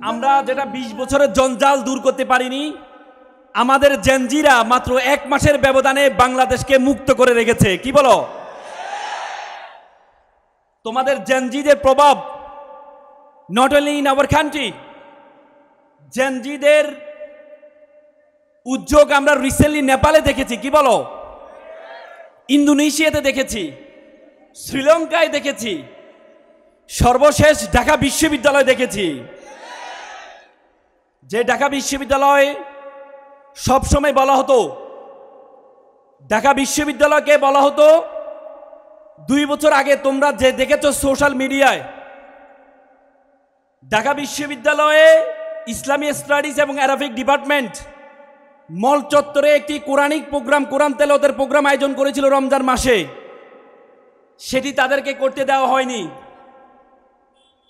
আমরা যেটা 20 বছরের জঞ্জাল দূর করতে পারিনি, আমাদের জেনজিরা মাত্র 1 মাসের ব্যবধানে বাংলাদেশকে মুক্ত করে রেখেছে। কি বলো? তোমাদের জেনজিদের প্রভাব not only in our country, জেনজিদের উদ্যোগ আমরা রিসেন্টলি নেপালে দেখেছি। কি বলো? ইন্দোনেশিয়াতে দেখেছি, শ্রীলঙ্কায় দেখেছি, সর্বশেষ ঢাকা বিশ্ববিদ্যালয় দেখেছি। যে ঢাকা বিশ্ববিদ্যালয় সবসময় বলা হতো, ঢাকা বিশ্ববিদ্যালয়কে বলা হতো 2 বছর আগে তোমরা যে দেখেছো সোশ্যাল মিডিয়ায়, ঢাকা বিশ্ববিদ্যালয়ে ইসলামী স্টাডিজ এবং অ্যারাবিক ডিপার্টমেন্ট মল চত্বরে একটি কোরআনিক প্রোগ্রাম, কোরআন তেলাওয়াতের প্রোগ্রাম আয়োজন করেছিল রমজান মাসে। সেটি তাদেরকে করতে দেওয়া হয়নি।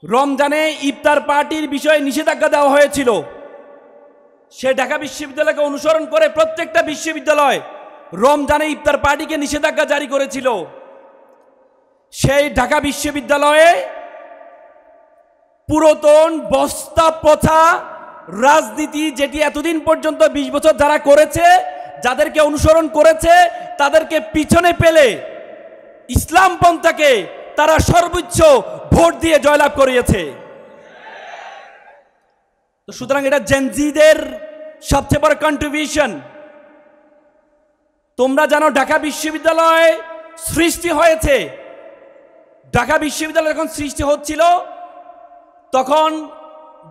রমজানে ইফতার পার্টির বিষয়ে নিষেধাজ্ঞা দেওয়া হয়েছিল। সে ঢাকা বিশ্ববিদ্যালয়কে অনুসরণ করে প্রত্যেকটা বিশ্ববিদ্যালয় রমজানে ইফতার পার্টিকে নিষেধাজ্ঞা জারি করেছিল। সেই ঢাকা বিশ্ববিদ্যালয়ে পুরাতন বস্তা পচা রাজনীতি, যেটি এতদিন পর্যন্ত 20 বছর যারা করেছে, যাদেরকে অনুসরণ করেছে, তাদেরকে পিছনে পেলে ইসলাম পন্থাকে তারা সর্বোচ্চ ভোট দিয়ে জয়লাভ করিয়েছে। তো সুতরাং এটা জেনজিদের সবচেয়ে বড় কন্ট্রিবিউশন। তোমরা জানো ঢাকা বিশ্ববিদ্যালয় সৃষ্টি হয়েছে, ঢাকা বিশ্ববিদ্যালয় যখন সৃষ্টি হচ্ছিল তখন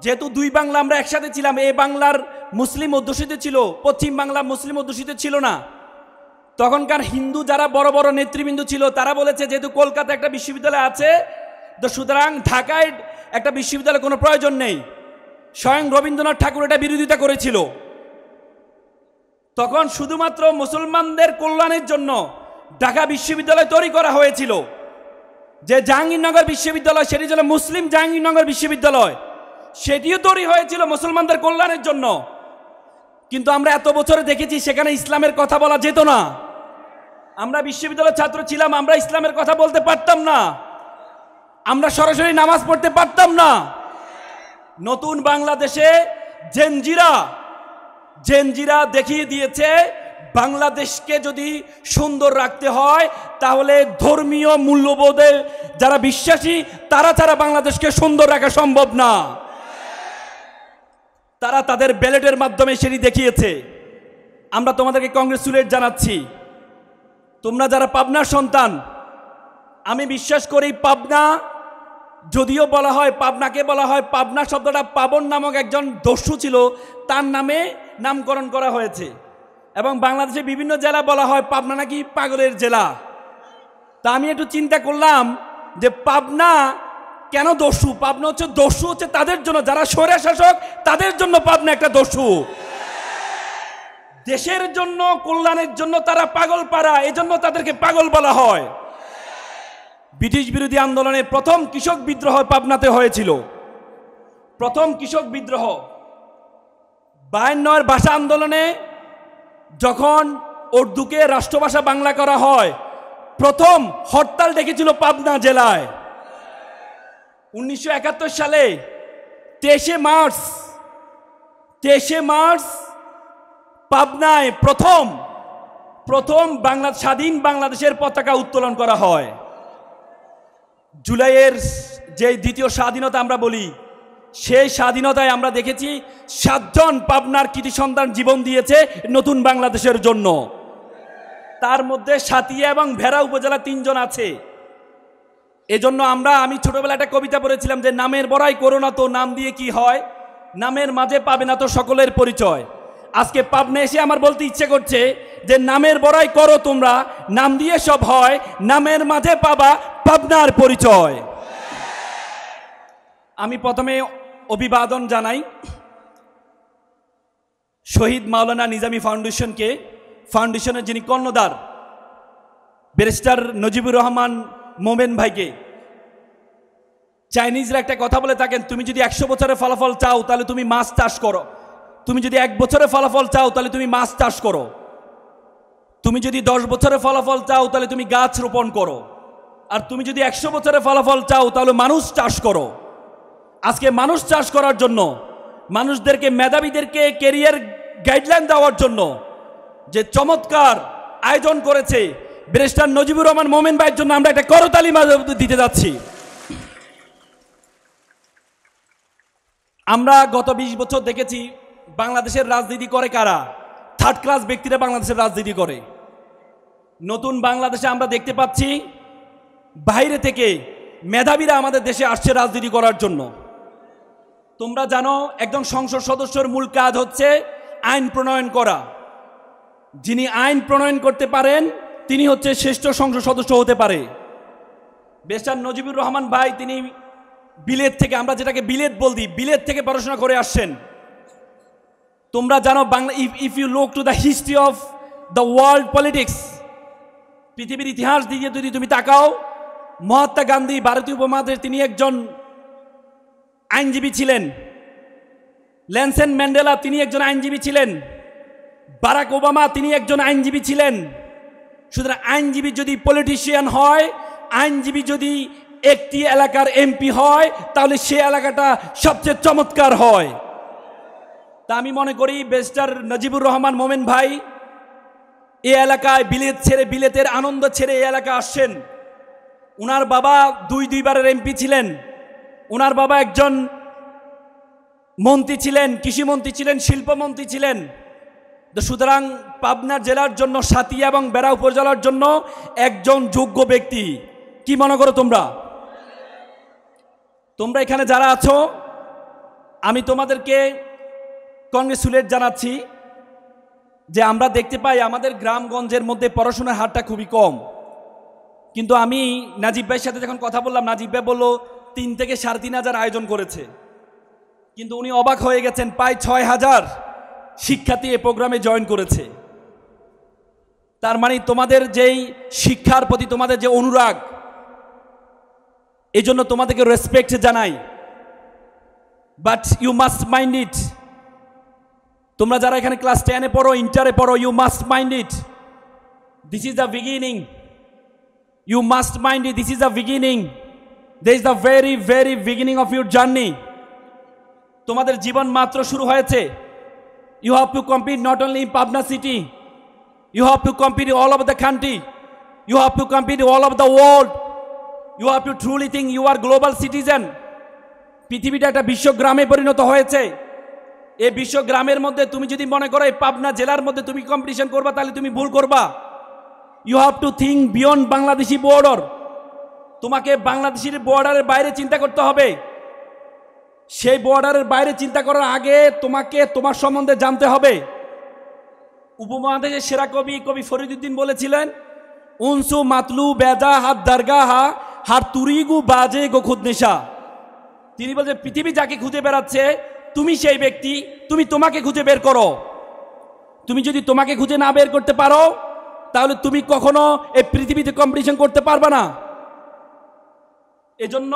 যেহেতু 2 বাংলা আমরা একসাথে ছিলাম, এই বাংলার মুসলিম অধ্যুষিত ছিল, পশ্চিম বাংলা মুসলিম অধ্যুষিত ছিল না। তখনকার হিন্দু যারা বড় বড় নেতৃবৃন্দ ছিল তারা বলেছে যেহেতু কলকাতা একটা বিশ্ববিদ্যালয় আছে, তো সুতরাং ঢাকায় একটা বিশ্ববিদ্যালয়ের কোনো প্রয়োজন নেই। স্বয়ং রবীন্দ্রনাথ ঠাকুর এটা বিরোধিতা করেছিল। তখন শুধুমাত্র মুসলমানদের কল্যাণের জন্য ঢাকা বিশ্ববিদ্যালয় তৈরি করা হয়েছিল। যে জাহাঙ্গীরনগর বিশ্ববিদ্যালয়, সেটি ছিল মুসলিম জাহাঙ্গীরনগর বিশ্ববিদ্যালয়, সেটিও তৈরি হয়েছিল মুসলমানদের কল্যাণের জন্য। কিন্তু আমরা এত বছরে দেখেছি সেখানে ইসলামের কথা বলা যেত না। আমরা বিশ্ববিদ্যালয়ের ছাত্র ছিলাম, আমরা ইসলামের কথা বলতে পারতাম না, আমরা সরাসরি নামাজ পড়তে পারতাম না। নতুন বাংলাদেশে জেনজিরা দেখিয়ে দিয়েছে বাংলাদেশকে যদি সুন্দর রাখতে হয় তাহলে ধর্মীয় মূল্যবোধে যারা বিশ্বাসী তারা ছাড়া বাংলাদেশকে সুন্দর রাখা সম্ভব না। তারা তাদের ব্যালটের মাধ্যমে সেটি দেখিয়েছে। আমরা তোমাদেরকে কংগ্রেচুলেট জানাচ্ছি। তোমরা যারা পাবনার সন্তান, আমি বিশ্বাস করি পাবনা, যদিও বলা হয় পাবনাকে বলা হয়, পাবনা শব্দটা পাবন নামক একজন দস্যু ছিল, তার নামে নামকরণ করা হয়েছে। এবং বাংলাদেশে বিভিন্ন জেলা বলা হয় পাবনা নাকি পাগলের জেলা। তা আমি একটু চিন্তা করলাম যে পাবনা কেন দস্যু? পাবনা হচ্ছে দস্যু হচ্ছে তাদের জন্য যারা স্বৈর শাসক, তাদের জন্য পাবনা একটা দস্যু। দেশের জন্য, কল্যাণের জন্য তারা পাগল পাড়া, এজন্য তাদেরকে পাগল বলা হয়। ব্রিটিশ বিরোধী আন্দোলনে প্রথম কৃষক বিদ্রোহ পাবনাতে হয়েছিল। প্রথম কৃষক বিদ্রোহ 52 ভাষা আন্দোলনে যখন উর্দুকে রাষ্ট্রভাষা বাংলা করা হয়, প্রথম হরতাল ডেকেছিল পাবনা জেলায়। 1971 সালে 23শে মার্চ পাবনায় প্রথম স্বাধীন বাংলাদেশের পতাকা উত্তোলন করা হয়। জুলাইয়ের যে দ্বিতীয় স্বাধীনতা আমরা বলি, সেই স্বাধীনতায় আমরা দেখেছি 7 জন পাবনার কৃতি সন্তান জীবন দিয়েছে নতুন বাংলাদেশের জন্য। তার মধ্যে সাতিয়া এবং ভেড়া উপজেলা 3 জন আছে। এজন্য আমি ছোটবেলায় একটা কবিতা পড়েছিলাম যে নামের বড়াই করো না তো নাম দিয়ে কি হয়, নামের মাঝে পাবে না তো সকলের পরিচয়। আজকে পাবনা এসে আমার বলতে ইচ্ছে করছে যে নামের বড়াই করো তোমরা, নাম দিয়ে সব হয়, নামের মাঝে পাবা পাবনার পরিচয়। আমি প্রথমে অভিবাদন জানাই শহীদ মাওলানা নিজামী ফাউন্ডেশনকে, ফাউন্ডেশনের যিনি কর্ণধার ব্যারিস্টার নজিবুর রহমান মোমেন ভাইকে। চাইনিজরা একটা কথা বলে থাকেন, তুমি যদি 100 বছরের ফলাফল চাও তাহলে তুমি মাছ চাষ করো, তুমি যদি 1 বছরের ফলাফল চাও তাহলে তুমি মাছ চাষ করো, তুমি যদি 10 বছরের ফলাফল চাও তাহলে তুমি গাছ রোপণ করো, আর তুমি যদি 100 বছরের ফলাফল চাও তাহলে মানুষ চাষ করো। আজকে মানুষ চাষ করার জন্য মানুষদেরকে, মেধাবীদেরকে কেরিয়ার গাইডলাইন দেওয়ার জন্য যে চমৎকার আয়োজন করেছে ব্যারিস্টার নজিবুর রহমান মোমেন ভাইয়ের জন্য আমরা একটা করতালি দিতে যাচ্ছি। আমরা গত 20 বছর দেখেছি বাংলাদেশের রাজনীতি করে কারা? থার্ড ক্লাস ব্যক্তিরা বাংলাদেশের রাজনীতি করে। নতুন বাংলাদেশে আমরা দেখতে পাচ্ছি বাইরে থেকে মেধাবীরা আমাদের দেশে আসছে রাজনীতি করার জন্য। তোমরা জানো একজন সংসদ সদস্যের মূল কাজ হচ্ছে আইন প্রণয়ন করা। যিনি আইন প্রণয়ন করতে পারেন তিনি হচ্ছে শ্রেষ্ঠ সংসদ সদস্য হতে পারে। ব্যারিস্টার নজিবুর রহমান ভাই তিনি বিলেত থেকে, আমরা যেটাকে বিলেত বলছি, বিলেত থেকে পড়াশোনা করে আসছেন। তোমরা জানো Bangla, if you look to the history of the world politics, পৃথিবীর ইতিহাস দিকে যদি তুমি তাকাও, মহাত্মা গান্ধী ভারতীয় উপমহাদেশ তিনি একজন আইনজীবী ছিলেন। নেলসন ম্যান্ডেলা তিনি একজন আইনজীবী ছিলেন। বারাক ওবামা তিনি একজন আইনজীবী ছিলেন। সুতরাং আইনজীবী যদি পলিটিশিয়ান হয়, আইনজীবী যদি একটি এলাকার এমপি হয়, তাহলে সে এলাকাটা সবচেয়ে চমৎকার হয়। তা আমি মনে করি ব্যারিস্টার নজিবুর রহমান মোমেন ভাই এই এলাকায় বিলেত ছেড়ে, বিলেতের আনন্দ ছেড়ে এই এলাকা আসছেন। উনার বাবা দুইবারের এমপি ছিলেন। উনার বাবা একজন মন্ত্রী ছিলেন, কৃষিমন্ত্রী ছিলেন, শিল্পমন্ত্রী ছিলেন। তো সুতরাং পাবনা জেলার জন্য, সাতিয়া এবং বেড়া উপজেলার জন্য একজন যোগ্য ব্যক্তি। কি মনে করো তোমরা? তোমরা এখানে যারা আছো, আমি তোমাদেরকে কংগ্রেচুলেট জানাচ্ছি যে আমরা দেখতে পাই আমাদের গ্রামগঞ্জের মধ্যে পড়াশোনার হারটা খুবই কম। কিন্তু আমি নাজিব ভাইয়ের সাথে যখন কথা বললাম, নাজিব ভাই বলল 3 থেকে 3,500 আয়োজন করেছে। কিন্তু উনি অবাক হয়ে গেছেন, প্রায় 6,000 শিক্ষার্থী এই প্রোগ্রামে জয়েন করেছে। তার মানে তোমাদের যেই শিক্ষার প্রতি তোমাদের যে অনুরাগ, এই জন্য তোমাদেরকে রেসপেক্ট জানাই। But you must mind it, তোমরা যারা এখানে ক্লাস 10-এ পড়ো, ইন্টারে পড়ো, you must mind it, this is the beginning. You must mind it, this is the beginning. This is the very very beginning of your journey. তোমাদের জীবন মাত্র শুরু হয়েছে। You have to compete not only in Pabna city, you have to compete all over the country, you have to compete all over the world, you have to truly think you are global citizen. পৃথিবীটা একটা বিশ্বগ্রামে পরিণত হয়েছে। এই বিশ্বগ্রামের মধ্যে তুমি যদি মনে করো এই পাবনা জেলার মধ্যে তুমি কম্পিটিশন করবা, তাহলে তুমি ভুল করবা। You have to think beyond Bangladeshi border. তোমাকে বাংলাদেশের বর্ডারের বাইরে চিন্তা করতে হবে। সেই বর্ডারের বাইরে চিন্তা করার আগে তোমাকে তোমার সম্বন্ধে জানতে হবে। উপমহাদেশের সেরা কবি ফরিদউদ্দিন বলেছিলেন, উনসু মাতলু বেজা হাত দারগাহা হার তুরিগু বাজে গো খুদনেশা। তিনি বলছেন পৃথিবী যাকে খুঁজে বেড়াচ্ছে তুমি সেই ব্যক্তি, তুমি তোমাকে খুঁজে বের করো। তুমি যদি তোমাকে খুঁজে না বের করতে পারো, তাহলে তুমি কখনো এই পৃথিবীতে কম্পিটিশন করতে পারবে না। এজন্য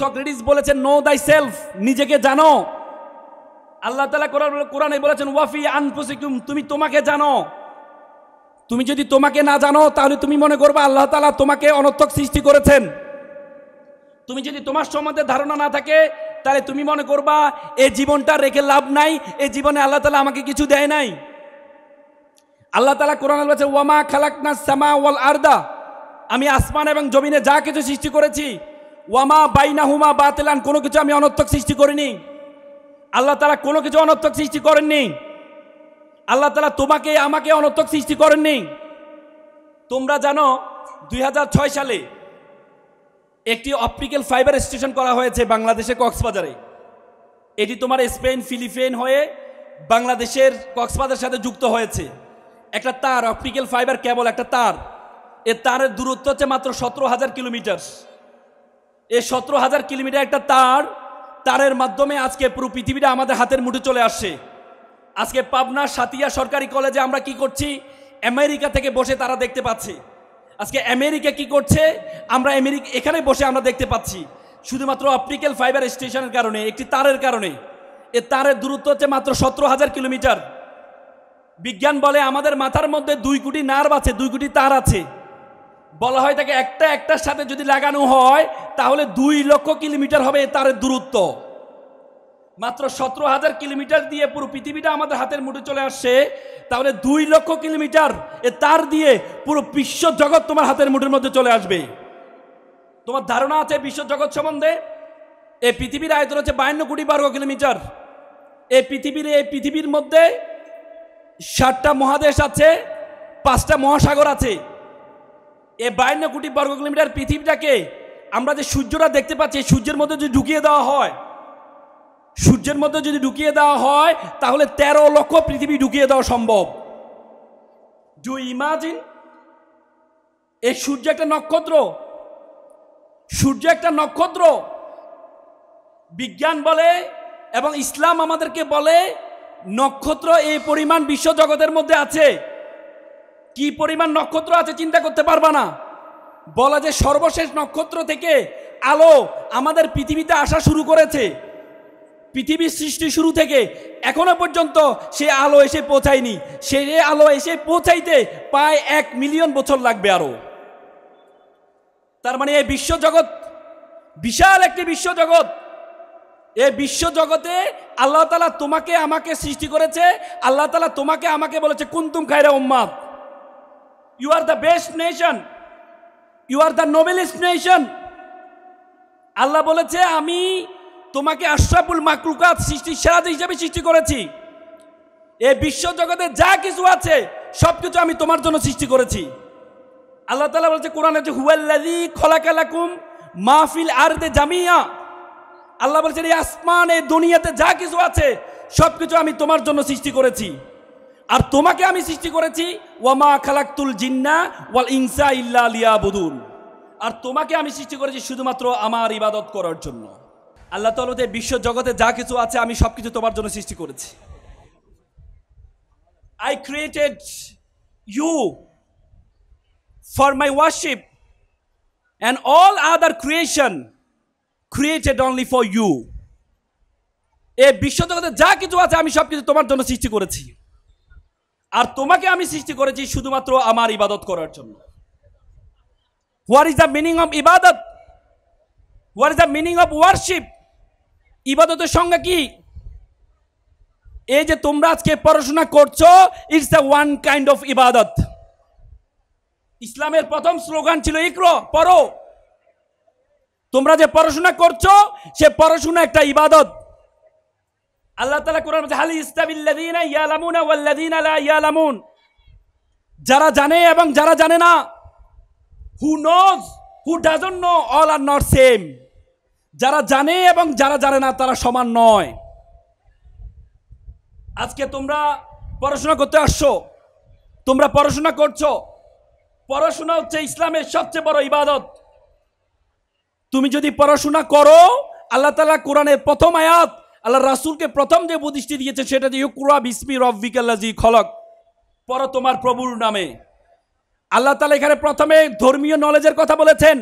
সক্রেটিস বলেছেন নো দাই সেলফ, নিজেকে জানো। আল্লাহ তাআলা কোরআনে বলেছেন ওয়াফি আনফুসিকুম, তুমি তোমাকে জানো। তুমি যদি তোমাকে না জানো, তাহলে তুমি মনে করবে আল্লাহ তাআলা তোমাকে অনর্থক সৃষ্টি করেছেন। তুমি যদি তোমার সম্বন্ধে ধারণা না থাকে, তাহলে তুমি মনে করবা এই জীবনটা রেখে লাভ নাই, এই জীবনে আল্লাহ তাআলা আমাকে কিছু দেয় নাই। আল্লাহ তাআলা কোরআনে বলেছেন ওয়ামা খালাকনাস সামা ওয়াল আরদা, আমি আসমান এবং জমিনে যা কিছু সৃষ্টি করেছি, ওয়ামা বাইনাহুমা বাতিলান, কোনো কিছু আমি অনর্থক সৃষ্টি করিনি। আল্লাহ তাআলা কোনো কিছু অনর্থক সৃষ্টি করেননি। আল্লাহ তাআলা তোমাকে আমাকে অনর্থক সৃষ্টি করেননি। তোমরা জানো 2006 সালে একটি অপটিক্যাল ফাইবার স্টেশন করা হয়েছে বাংলাদেশের কক্সবাজারে। এটি তোমার স্পেন, ফিলিপাইন হয়ে বাংলাদেশের কক্সবাজারের সাথে যুক্ত হয়েছে। একটা তার, অপটিক্যাল ফাইবার কেবল একটা তার, এর তারের দূরত্ব হচ্ছে মাত্র 17,000 কিলোমিটার। এই 17,000 কিলোমিটার একটা তারের মাধ্যমে আজকে পুরো পৃথিবীটা আমাদের হাতের মুঠে চলে আসছে। আজকে পাবনা সাতিয়া সরকারি কলেজে আমরা কি করছি, আমেরিকা থেকে বসে তারা দেখতে পাচ্ছে। আজকে আমেরিকা কি করছে, আমরা এখানে বসে আমরা দেখতে পাচ্ছি, শুধুমাত্র অপটিক্যাল ফাইবার স্টেশনের কারণে, একটি তারের কারণে। এ তারের দূরত্ব হচ্ছে মাত্র 17,000 কিলোমিটার। বিজ্ঞান বলে আমাদের মাথার মধ্যে 2 কোটি নার্ভ আছে, 2 কোটি তার আছে। বলা হয় তাকে একটার সাথে যদি লাগানো হয়, তাহলে 2 লক্ষ কিলোমিটার হবে তারের দূরত্ব। মাত্র 17,000 কিলোমিটার দিয়ে পুরো পৃথিবীটা আমাদের হাতের মুঠে চলে আসছে, তাহলে 2 লক্ষ কিলোমিটার তার দিয়ে পুরো বিশ্ব জগৎ তোমার হাতের মুঠের মধ্যে চলে আসবে। তোমার ধারণা আছে বিশ্ব জগৎ সম্বন্ধে? এই পৃথিবীর আয়তন হচ্ছে 52 কোটি বর্গ কিলোমিটার। এই পৃথিবীর মধ্যে 7টা মহাদেশ আছে, 5টা মহাসাগর আছে। এই 52 কোটি বর্গ কিলোমিটার পৃথিবীটাকে আমরা যে সূর্যটা দেখতে পাচ্ছি, সূর্যের মধ্যে যদি ঢুকিয়ে দেওয়া হয়, তাহলে 13 লক্ষ পৃথিবী ঢুকিয়ে দেওয়া সম্ভব। Do imagine? এই সূর্য একটা নক্ষত্র। বিজ্ঞান বলে এবং ইসলাম আমাদেরকে বলে নক্ষত্র এই পরিমাণ বিশ্ব জগতের মধ্যে আছে। কি পরিমাণ নক্ষত্র আছে চিন্তা করতে পারবা না। বলা যে সর্বশেষ নক্ষত্র থেকে আলো আমাদের পৃথিবীতে আসা শুরু করেছে। পৃথিবীর সৃষ্টি শুরু থেকে এখনো পর্যন্ত সে আলো এসে পৌঁছায়নি। সেই আলো এসে পৌঁছাইতে প্রায় 1 মিলিয়ন বছর লাগবে আরো। তার মানে এই বিশ্বজগৎ বিশাল একটি বিশ্বজগৎ। এই বিশ্বজগতে আল্লাহ তাআলা তোমাকে আমাকে সৃষ্টি করেছে। আল্লাহ তাআলা তোমাকে আমাকে বলেছে কুনতুম খায়রা উম্মাত, you are the best nation, you are the noblest nation. Allah বলেছে আমি তোমাকে আশরাফুল মাকলুকাত, সৃষ্টির সেরা হিসেবে সৃষ্টি করেছি। এই বিশ্ব জগতে যা কিছু আছে সবকিছু আমি তোমার জন্য সৃষ্টি করেছি। আল্লাহ তাআলা বলেছে কোরআনে যে হুয়াল্লাযী খলাকা লাকুম মা ফিল আরদি জামিয়া। আল্লাহ বলেছেন এই আসমান এই দুনিয়াতে যা কিছু আছে সবকিছু আমি তোমার জন্য সৃষ্টি করেছি। আর তোমাকে আমি সৃষ্টি করেছি ওয়ামা খালাকতুল জিন্না ওয়াল ইনসা ইল্লা লিয়াবুদুন। আর তোমাকে আমি সৃষ্টি করেছি শুধুমাত্র আমার ইবাদত করার জন্য। আল্লাহ তাআলা বলতে বিশ্ব জগতে যা কিছু আছে আমি সবকিছু তোমার জন্য সৃষ্টি করেছি। I created you for my worship and all other creation created only for you. এই বিশ্ব জগতে যা কিছু আছে আমি সবকিছু তোমার জন্য সৃষ্টি করেছি। আর তোমাকে আমি সৃষ্টি করেছি শুধুমাত্র আমার ইবাদত করার জন্য। What is the meaning of ইবাদত? What is the meaning of worship? ইবাদতের সংজ্ঞা কি? এই যে তোমরা আজকে পড়াশোনা করছো, it's the one kind of ইবাদত। ইসলামের প্রথম স্লোগান ছিল ইকরা, পড়ো। তোমরা যে পড়াশোনা করছো সে পড়াশোনা একটা ইবাদত। আল্লাহ তাআলা কোরআনে বলেছে হাল ইস্তাবিল্লাযীনা ইয়ালামুনা ওয়াল্লাযীনা লা ইয়ালামুন। যারা জানে এবং যারা জানে না, who knows who doesn't know all are not same. যারা জানে এবং যারা জানে না তারা সমান নয়। আজকে তোমরা পড়াশোনা করতে আসছো, তোমরা পড়াশোনা করছো। পড়াশোনা হচ্ছে ইসলামের সবচেয়ে বড় ইবাদত। তুমি যদি পড়াশোনা করো, আল্লাহ তাআলা কোরআনের প্রথম আয়াত আল্লাহ রাসূলকে প্রথম যে উপদেশটি দিয়েছে সেটা যে ইকরা বিসমি রাব্বিকাল্লাযী খলাক, পড়ো তোমার প্রভুর নামে। আল্লাহ তাআলা এখানে প্রথমে ধর্মীয় নলেজের কথা বলেছেন।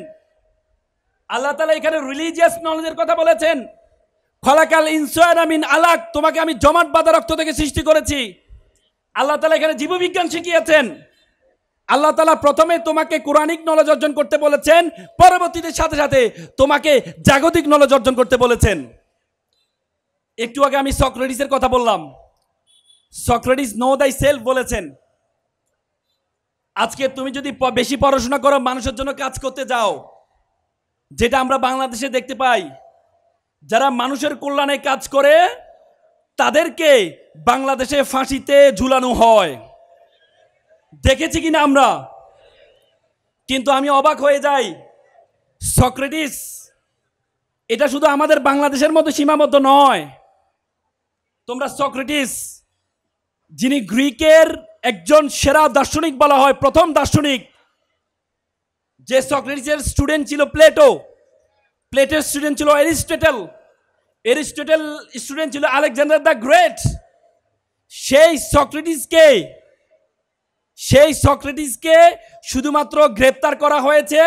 আল্লাহ তাআলা এখানে রিলিজিয়াস নলেজের কথা বলেছেন। খলাকাল ইনসানা মিন আলাক, তোমাকে আমি জমাট বাঁধা রক্ত থেকে সৃষ্টি করেছি। আল্লাহ তাআলা এখানে জীববিজ্ঞান শিখিয়েছেন। আল্লাহ তাআলা প্রথমে তোমাকে কোরআনিক নলেজ অর্জন করতে বলেছেন, পরবর্তীতে সাথে সাথে তোমাকে জাগতিক নলেজ অর্জন করতে বলেছেন। একটু আগে আমি সক্রেটিসের কথা বললাম। সক্রেটিস নো দাই সেলফ বলেছেন। আজকে তুমি যদি বেশি পড়াশোনা করো, মানুষের জন্য কাজ করতে যাও, যেটা আমরা বাংলাদেশে দেখতে পাই, যারা মানুষের কল্যাণে কাজ করে তাদেরকে বাংলাদেশে ফাঁসিতে ঝুলানো হয়। দেখেছি কিনা আমরা? কিন্তু আমি অবাক হয়ে যাই, সক্রেটিস এটা শুধু আমাদের বাংলাদেশের মধ্যে সীমাবদ্ধ নয়। তোমরা সক্রেটিস, যিনি গ্রিকের একজন সেরা দার্শনিক বলা হয়, প্রথম দার্শনিক, যে সক্রেটিসের স্টুডেন্ট ছিল প্লেটো, প্লেটোর স্টুডেন্ট ছিল অ্যারিস্টটল, অ্যারিস্টটল স্টুডেন্ট ছিল আলেকজান্ডার দ্য গ্রেট। সেই সক্রেটিসকে শুধুমাত্র গ্রেপ্তার করা হয়েছে,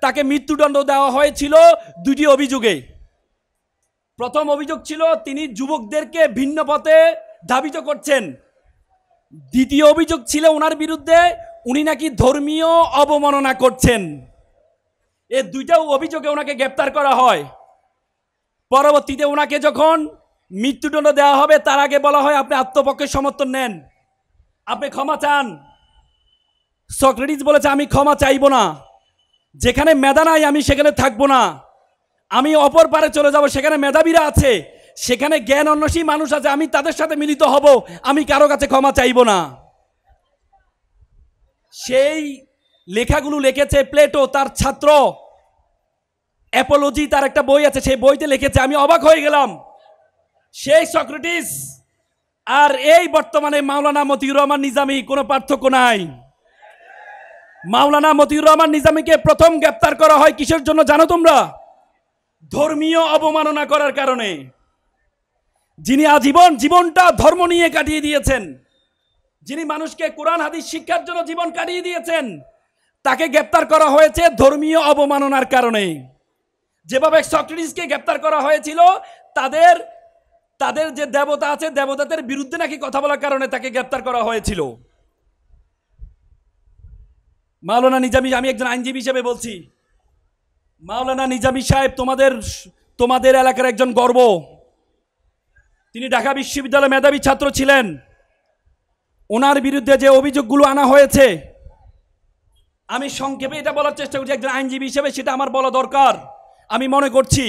তাকে মৃত্যুদণ্ড দেওয়া হয়েছিল 2টি অভিযোগে। প্রথম অভিযোগ ছিল তিনি যুবকদেরকে ভিন্ন পথে ধাবিত করছেন। দ্বিতীয় অভিযোগ ছিল ওনার বিরুদ্ধে উনি নাকি ধর্মীয় অবমাননা করছেন। এই 2টা অভিযোগে ওনাকে গ্রেপ্তার করা হয়। পরবর্তীতে ওনাকে যখন মৃত্যুদণ্ড দেওয়া হবে তার আগে বলা হয় আপনি আত্মপক্ষের সমর্থন নেন, আপনি ক্ষমা চান। সক্রেটিস বলেছে আমি ক্ষমা চাইব না, যেখানে মেধা নাই আমি সেখানে থাকবো না, আমি অপর পারে চলে যাব, সেখানে মেধাবীরা আছে, সেখানে জ্ঞান অন্বেষী মানুষ আছে, আমি তাদের সাথে মিলিত হব, আমি কারো কাছে ক্ষমা চাইব না। সেই লেখাগুলো লিখেছে প্লেটো, তার ছাত্র অ্যাপোলজি, তার একটা বই আছে, সেই বইতে লিখেছে। আমি অবাক হয়ে গেলাম, সেই সক্রেটিস আর এই বর্তমানে মাওলানা মতিউর রহমান নিজামী কোনো পার্থক্য নাই। মাওলানা মতিউর রহমান নিজামীকে প্রথম গ্রেপ্তার করা হয় কিসের জন্য জানো তোমরা? ধর্মীয় অবমাননা করার কারণে। যিনি আজীবন জীবনটা ধর্ম নিয়ে কাটিয়ে দিয়েছেন, যিনি মানুষকে কোরআন হাদিস শিক্ষার জন্য জীবন কাটিয়ে দিয়েছেন, তাকে গ্রেপ্তার করা হয়েছে ধর্মীয় অবমাননার কারণে। যেভাবে সক্রেটিসকে গ্রেপ্তার করা হয়েছিল তাদের তাদের যে দেবতা আছে, দেবতাদের বিরুদ্ধে নাকি কথা বলার কারণে তাকে গ্রেপ্তার করা হয়েছিল। মাওলানা নিজামী, আমি একজন আইনজীবী হিসেবে বলছি, মাওলানা নিজামী সাহেব তোমাদের এলাকার একজন গর্ব। তিনি ঢাকা বিশ্ববিদ্যালয়ের মেধাবী ছাত্র ছিলেন। ওনার বিরুদ্ধে যে অভিযোগগুলো আনা হয়েছে, আমি সংক্ষেপে এটা বলার চেষ্টা করছি একজন আইনজীবী হিসেবে, সেটা আমার বলা দরকার। আমি মনে করছি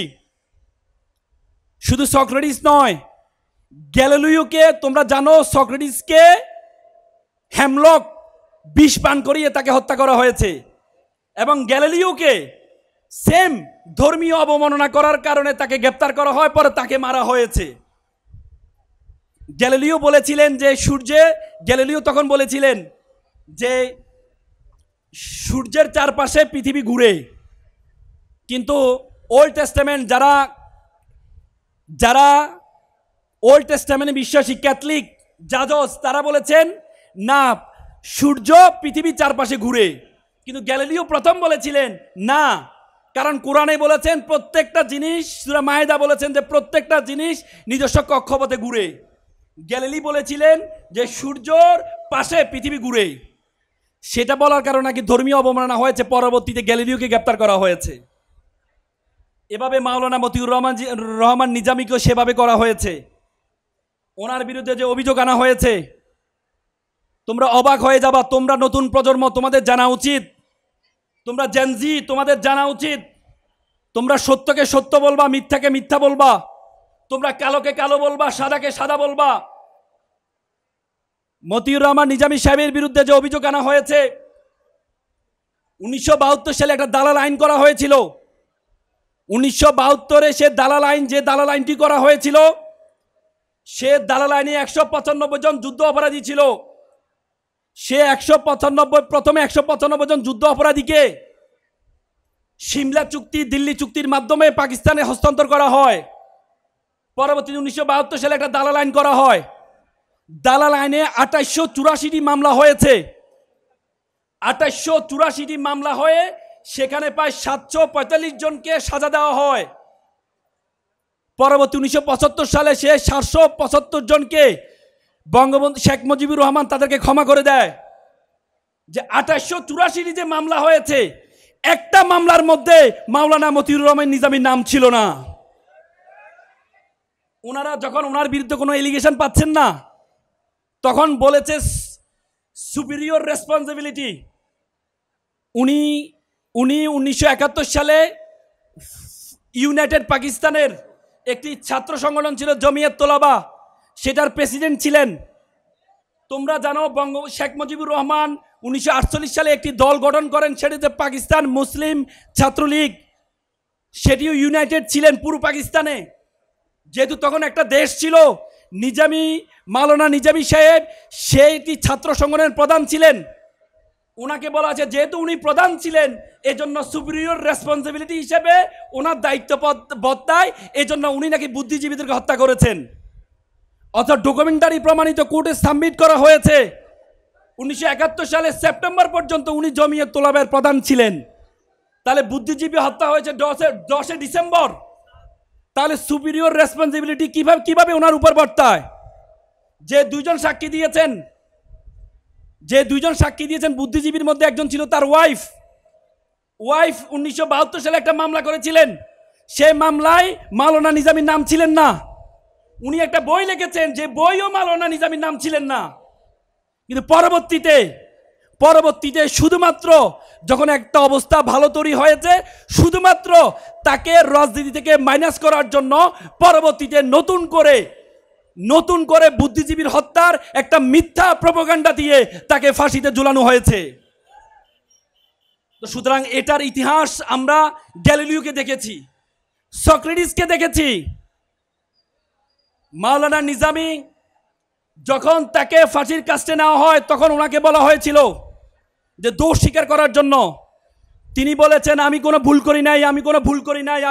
শুধু সক্রেটিস নয়, গ্যালিলিওকে তোমরা জানো, সক্রেটিসকে হেমলক বিষ পান করিয়ে তাকে হত্যা করা হয়েছে, এবং গ্যালিলিওকে সেম ধর্মীয় অবমাননা করার কারণে তাকে গ্রেপ্তার করা হয়, পরে তাকে মারা হয়েছে। গ্যালিলিও বলেছিলেন যে গ্যালিলিও তখন বলেছিলেন যে সূর্যের চারপাশে পৃথিবী ঘুরে, কিন্তু ওল্ড টেস্টামেন্ট যারা ওল্ড টেস্টামেন্টে বিশ্বাসী ক্যাথলিক জাজস, তারা বলেছেন না, সূর্য পৃথিবীর চারপাশে ঘুরে। কিন্তু গ্যালিলিও প্রথম বলেছিলেন না, কারণ কোরআনে বলেছেন প্রত্যেকটা জিনিস, সূরা মায়েদা বলেছেন যে প্রত্যেকটা জিনিস নিজস্ব কক্ষপথে ঘুরে। গ্যালিলি বলেছিলেন যে সূর্যর পাশে পৃথিবী ঘুরে। সেটা বলার কারণে নাকি ধর্মীয় অবমাননা হয়েছে, পরবর্তীতে গ্যালিলিওকে গ্রেপ্তার করা হয়েছে। এভাবে মাওলানা মতিউর রহমান নিজামীকেও সেভাবে করা হয়েছে। ওনার বিরুদ্ধে যে অভিযোগ আনা হয়েছে, তোমরা অবাক হয়ে যাবা। তোমরা নতুন প্রজন্ম, তোমাদের জানা উচিত, তোমরা জেনজি, তোমাদের জানা উচিত, তোমরা সত্যকে সত্য বলবা, মিথ্যাকে মিথ্যা বলবা, তোমরা কালোকে কালো বলবা, সাদাকে সাদা বলবা। মতিউর রহমান নিজামী সাহেবের বিরুদ্ধে যে অভিযোগ আনা হয়েছে, 1972 সালে একটা দালাল আইন করা হয়েছিল। 1972-এ সে দালাল আইনটি করা হয়েছিল, সে দালাল আইনে 195 জন যুদ্ধ অপরাধী ছিল। সে প্রথমে 195 জন যুদ্ধ অপরাধীকে সিমলা চুক্তি, দিল্লি চুক্তির মাধ্যমে পাকিস্তানে হস্তান্তর করা হয়। পরবর্তীতে 1972 সালে একটা দালাল আইন করা হয়। দালাল আইনে 2884টি মামলা হয়েছে। 2884টি মামলা হয়ে সেখানে প্রায় 745 জনকে সাজা দেওয়া হয়। পরবর্তী 1975 সালে সে 775 জনকে বঙ্গবন্ধু শেখ মুজিবুর রহমান তাদেরকে ক্ষমা করে দেয়। যে 2884টি যে মামলা হয়েছে, একটা মামলার মধ্যে মাওলানা মতিউর রহমান নিজামীর নাম ছিল না। ওনারা যখন ওনার বিরুদ্ধে কোনো এলিগেশন পাচ্ছেন না, তখন বলেছে সুপিরিয়র রেসপন্সিবিলিটি। উনি 1971 সালে ইউনাইটেড পাকিস্তানের একটি ছাত্র সংগঠন ছিল জমিয়ত তোলাবা, সেটার প্রেসিডেন্ট ছিলেন। তোমরা জানো শেখ মুজিবুর রহমান 1948 সালে একটি দল গঠন করেন, সেটিতে পাকিস্তান মুসলিম ছাত্রলীগ, সেটিও ইউনাইটেড ছিলেন পুরো পাকিস্তানে। যেহেতু তখন একটা দেশ ছিল, মাওলানা নিজামী সাহেব সেইটি ছাত্র সংগঠনের প্রধান ছিলেন। ওনাকে বলা আছে যেহেতু উনি প্রধান ছিলেন, এজন্য সুপিরিয়র রেসপন্সিবিলিটি হিসেবে ওনার দায়িত্ব বর্তায়, এজন্য উনি নাকি বুদ্ধিজীবীদেরকে হত্যা করেছেন। অর্থাৎ ডকুমেন্টারি প্রমাণিত, কোর্টে সাবমিট করা হয়েছে। 1971 সালের সেপ্টেম্বর পর্যন্ত উনি জমিয়ত তোলাবের প্রধান ছিলেন। তাহলে বুদ্ধিজীবী হত্যা হয়েছে 10 ডিসেম্বর। তাহলে সুপিরিয়র রেসপন্সিবিলিটি কিভাবে ওনার উপর বর্তায়? যে দুইজন সাক্ষী দিয়েছেন বুদ্ধিজীবীর মধ্যে একজন ছিল তার ওয়াইফ 1972 সালে একটা মামলা করেছিলেন। সেই মামলায় মাওলানা নিজামীর নাম ছিলেন না। উনি একটা বই লিখেছেন, যে বইও মাওলানা নিজামীর নাম ছিলেন না, কিন্তু পরবর্তীতে শুধুমাত্র যখন একটা অবস্থা ভালো তৈরি হয়েছে, শুধুমাত্র তাকে রাজনীতি থেকে মাইনাস করার জন্য পরবর্তীতে নতুন করে বুদ্ধিজীবীর হত্যার একটা মিথ্যা প্রোপাগান্ডা দিয়ে তাকে ফাঁসিতে ঝুলানো হয়েছে। তো সুতরাং এটার ইতিহাস আমরা গ্যালিলিওকে দেখেছি, সক্রেটিসকে দেখেছি। মাওলানা নিজামী যখন তাকে ফাঁসির কাস্টে নেওয়া হয়, তখন ওনাকে বলা হয়েছিল যে দোষ স্বীকার করার জন্য। তিনি বলেছেন, আমি কোনো ভুল করি নাই,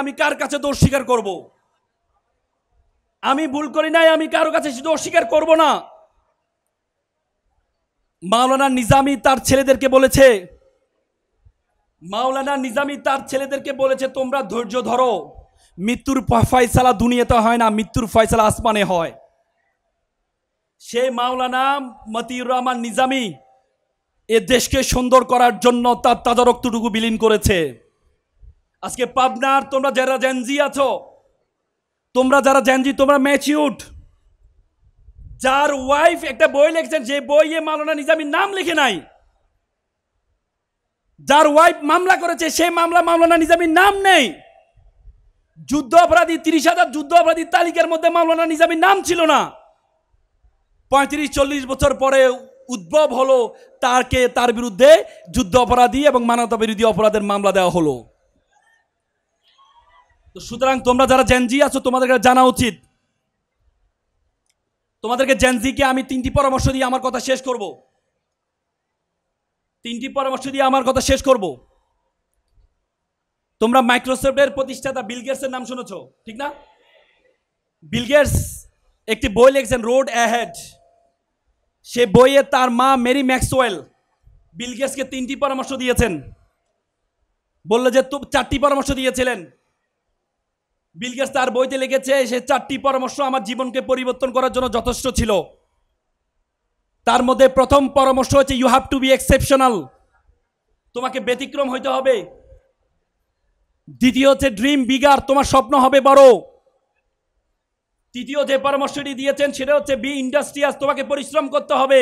আমি কার কাছে দোষ স্বীকার করব? আমি ভুল করি নাই, আমি কারো কাছে দোষ স্বীকার করব না। মাওলানা নিজামী তার ছেলেদেরকে বলেছে, তোমরা ধৈর্য ধরো, মৃত্যুর ফয়সালা দুনিয়াতে হয় না, মৃত্যুর ফয়সালা আসমানে হয়। সেই মাওলানা মতিউর রহমান নিজামী এ দেশকে সুন্দর করার জন্য তার তাজা রক্তটুকু বিলীন করেছে। আজকে পাবনার তোমরা যারা জেনজি আছো, তোমরা ম্যাচিউরড, যার ওয়াইফ একটা বই লিখছেন, যে বইয়ে মাওলানা নিজামীর নাম লিখে নাই, যার ওয়াইফ মামলা করেছে, সেই মাওলানা নিজামীর নাম নেই। যুদ্ধ অপরাধী 30,000 যুদ্ধ অপরাধীর তালিকার মধ্যে মাওলানা নিজামীর নাম ছিল না। 35-40 বছর পরে উদ্ভব হলো, তার বিরুদ্ধে যুদ্ধ অপরাধী এবং মানবতা বিরোধী অপরাধের মামলা দেওয়া হলো। তো সুতরাং তোমরা যারা জেনজি আছো, তোমাদেরকে জানা উচিত। তোমাদেরকে জেনজিকে আমি 3টি পরামর্শ দিয়ে আমার কথা শেষ করব। তোমরা মাইক্রোসফটের প্রতিষ্ঠাতা বিল গেটসের নাম শুনেছো, ঠিক না? বিল গেটস একটি বই লিখেছেন, রোড অ্যাহেড। সে বইয়ে তার মা মেরি ম্যাক্সওয়েল বিল গেটসকে 3টি পরামর্শ দিয়েছেন। বললো যে 4টি পরামর্শ দিয়েছিলেন। বিল গেটস তার বইতে লিখেছে, সে 4টি পরামর্শ আমার জীবনকে পরিবর্তন করার জন্য যথেষ্ট ছিল। তার মধ্যে প্রথম পরামর্শ হচ্ছে, you have to be exceptional, তোমাকে ব্যতিক্রম হইতে হবে। দ্বিতীয় হচ্ছে, ড্রিম বিগার, তোমার স্বপ্ন হবে বড়। তৃতীয় যে পরামর্শটি দিয়েছেন সেটা হচ্ছে, বি ইন্ডাস্ট্রিয়াস, তোমাকে পরিশ্রম করতে হবে।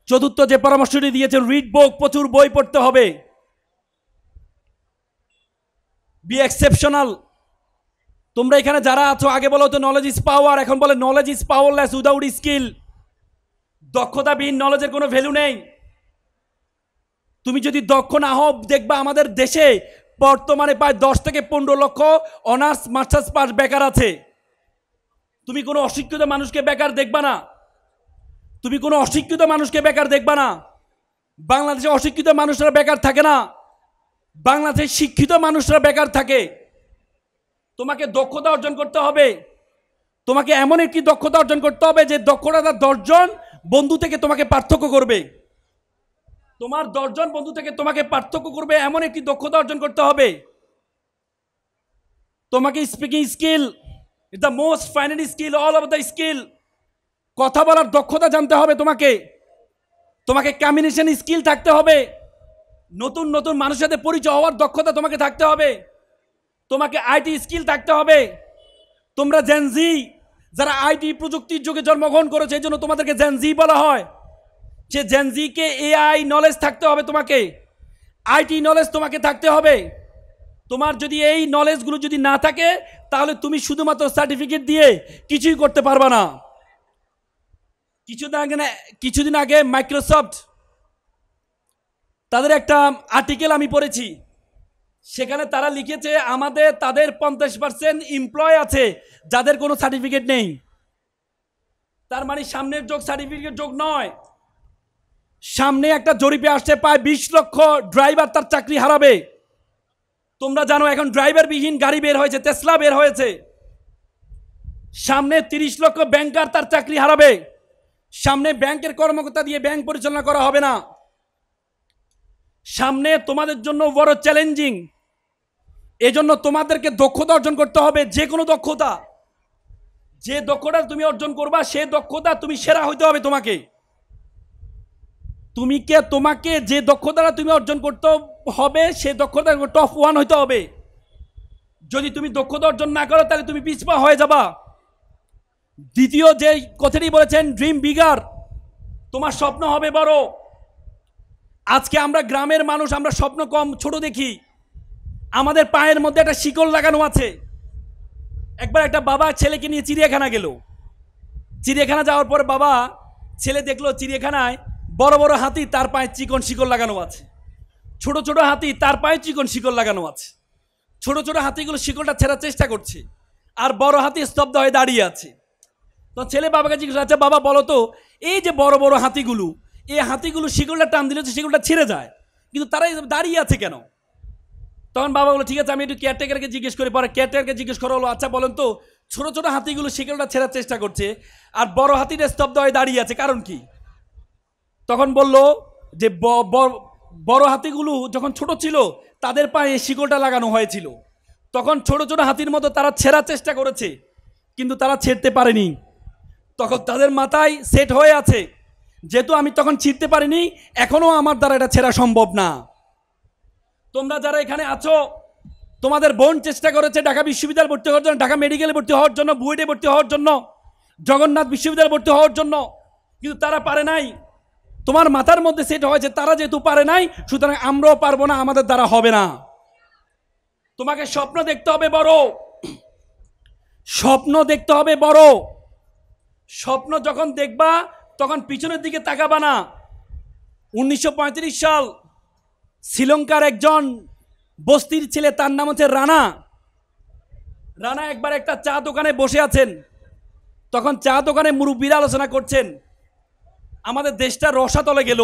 চতুর্থ যে পরামর্শটি দিয়েছেন, রিড বুক, প্রচুর বই পড়তে হবে। B exceptional. তোমরা এখানে যারা আছো, আগে বলো তো নলেজ ইজ পাওয়ার, এখন বলে knowledge is powerless without skill. দক্ষতাবিহীন নলেজের কোনো ভ্যালু নেই। তুমি যদি দক্ষ না হও, দেখবা আমাদের দেশে বর্তমানে প্রায় 10 থেকে 15 লক্ষ অনার্স মাস্টার্স পাস বেকার আছে। তুমি কোনো অশিক্ষিত মানুষকে বেকার দেখবা না। বাংলাদেশে অশিক্ষিত মানুষরা বেকার থাকে না, বাংলাদেশে শিক্ষিত মানুষরা বেকার থাকে। তোমাকে দক্ষতা অর্জন করতে হবে। তোমাকে এমন একটি দক্ষতা অর্জন করতে হবে যে দক্ষতা 10 জন বন্ধু থেকে তোমাকে পার্থক্য করবে। তোমার 10 জন বন্ধু থেকে তোমাকে পার্থক্য করবে এমন একটি দক্ষতা অর্জন করতে হবে। তোমাকে speaking skill is the most final skill all of the skill. কথা বলার দক্ষতা জানতে হবে তোমাকে কমিউনিকেশন স্কিল থাকতে হবে। নতুন মানুষের সাথে পরিচয় হওয়ার দক্ষতা তোমাকে থাকতে হবে। তোমাকে আইটি স্কিল থাকতে হবে। তোমরা জেনজি যারা আইটি প্রযুক্তির যুগে জন্মগ্রহণ করেছে, এই জন্য তোমাদেরকে জেনজি বলা হয়। সে জেনজিকে এআই নলেজ থাকতে হবে, তোমাকে আইটি নলেজ তোমাকে থাকতে হবে। তোমার যদি এই নলেজগুলো যদি না থাকে, তাহলে তুমি শুধুমাত্র সার্টিফিকেট দিয়ে কিছুই করতে পারবে না। কিছুদিন আগে মাইক্রোসফট তাদের একটা আর্টিকেল আমি পড়েছি, সেখানে তারা লিখেছে তাদের 50% এমপ্লয় আছে যাদের কোনো সার্টিফিকেট নেই। তার মানে সামনের যোগ সার্টিফিকেট যোগ নয়। সামনে একটা জরিপে আসছে, প্রায় 20 লক্ষ ড্রাইভার তার চাকরি হারাবে। তোমরা জানো এখন ড্রাইভারবিহীন গাড়ি বের হয়েছে, টেসলা বের হয়েছে। সামনে 30 লক্ষ ব্যাংকার তার চাকরি হারাবে। সামনে ব্যাংকের কর্মকর্তা দিয়ে ব্যাংক পরিচালনা করা হবে না। সামনে তোমাদের জন্য বড় চ্যালেঞ্জিং। এজন্য তোমাদেরকে দক্ষতা অর্জন করতে হবে, যে কোনো দক্ষতা। যে দক্ষতা তুমি অর্জন করবা, সে দক্ষতা তুমি সেরা হইতে হবে। তোমাকে যে দক্ষতাটা তুমি অর্জন করতে হবে, সে দক্ষতা টপ 1 হইতে হবে। যদি তুমি দক্ষতা অর্জন না করো, তাহলে তুমি পিছপা হয়ে যাবা। দ্বিতীয় যে কথাটি বলেছেন, ড্রিম বিগার, তোমার স্বপ্ন হবে বড়। আজকে আমরা গ্রামের মানুষ, আমরা স্বপ্ন কম ছোট দেখি। আমাদের পায়ের মধ্যে একটা শিকল লাগানো আছে। একবার একটা বাবা ছেলেকে নিয়ে চিড়িয়াখানা গেল। চিড়িয়াখানা যাওয়ার পর বাবা ছেলে দেখলো চিড়িয়াখানায় বড় বড় হাতি, তার পায়ে চিকন শিকল লাগানো আছে। ছোট ছোট হাতি, তার পায়ে চিকন শিকল লাগানো আছে। ছোট ছোট হাতিগুলো শিকলটা ছেড়ার চেষ্টা করছে, আর বড় হাতি স্তব্ধ হয়ে দাঁড়িয়ে আছে। তো ছেলে বাবাকে জিজ্ঞেস, আচ্ছা বাবা বলো তো, এই যে বড় বড় হাতিগুলো, এই হাতিগুলো শিকলটা টান দিলে তো শিকলটা ছিঁড়ে যায়, কিন্তু তারা দাঁড়িয়ে আছে কেন? তখন বাবা বলো, ঠিক আছে আমি একটু কেয়ারটেকারকে জিজ্ঞেস করি। পরে কেয়ারটেকারকে জিজ্ঞেস করা হলো, আচ্ছা বলেন তো, ছোট ছোট হাতিগুলো শিকলটা ছেড়ার চেষ্টা করছে আর বড় হাতিটা স্তব্ধ হয়ে দাঁড়িয়ে আছে, কারণ কি? তখন বলল যে বড় হাতিগুলো যখন ছোট ছিল তাদের পায়ে শিকলটা লাগানো হয়েছিল, তখন ছোট ছোট হাতির মতো তারা ছেঁড়ার চেষ্টা করেছে, কিন্তু তারা ছেড়তে পারেনি। তখন তাদের মাথায় সেট হয়ে আছে, যেহেতু আমি তখন ছিঁড়তে পারিনি, এখনো আমার দ্বারা এটা ছেঁড়া সম্ভব না। তোমরা যারা এখানে আছো, তোমাদের বোন চেষ্টা করেছে ঢাকা বিশ্ববিদ্যালয়ে ভর্তি হওয়ার জন্য, ঢাকা মেডিকেলে ভর্তি হওয়ার জন্য, বুয়েটে ভর্তি হওয়ার জন্য, জগন্নাথ বিশ্ববিদ্যালয়ে ভর্তি হওয়ার জন্য, কিন্তু তারা পারে নাই। তোমার মাথার মধ্যে সেট হয়েছে তারা যেহেতু পারে নাই, সুতরাং আমরাও পারবো না, আমাদের দ্বারা হবে না। তোমাকে স্বপ্ন দেখতে হবে বড়, স্বপ্ন দেখতে হবে বড়। স্বপ্ন যখন দেখবা তখন পিছনের দিকে তাকাবা না। 1935 সাল, শ্রীলঙ্কার একজন বস্তির ছেলে, তার নাম হচ্ছে রানা। রানা একবার একটা চা দোকানে বসে আছেন, তখন চা দোকানে মুরব্বীরা আলোচনা করছেন, আমাদের দেশটা রসাতলে গেল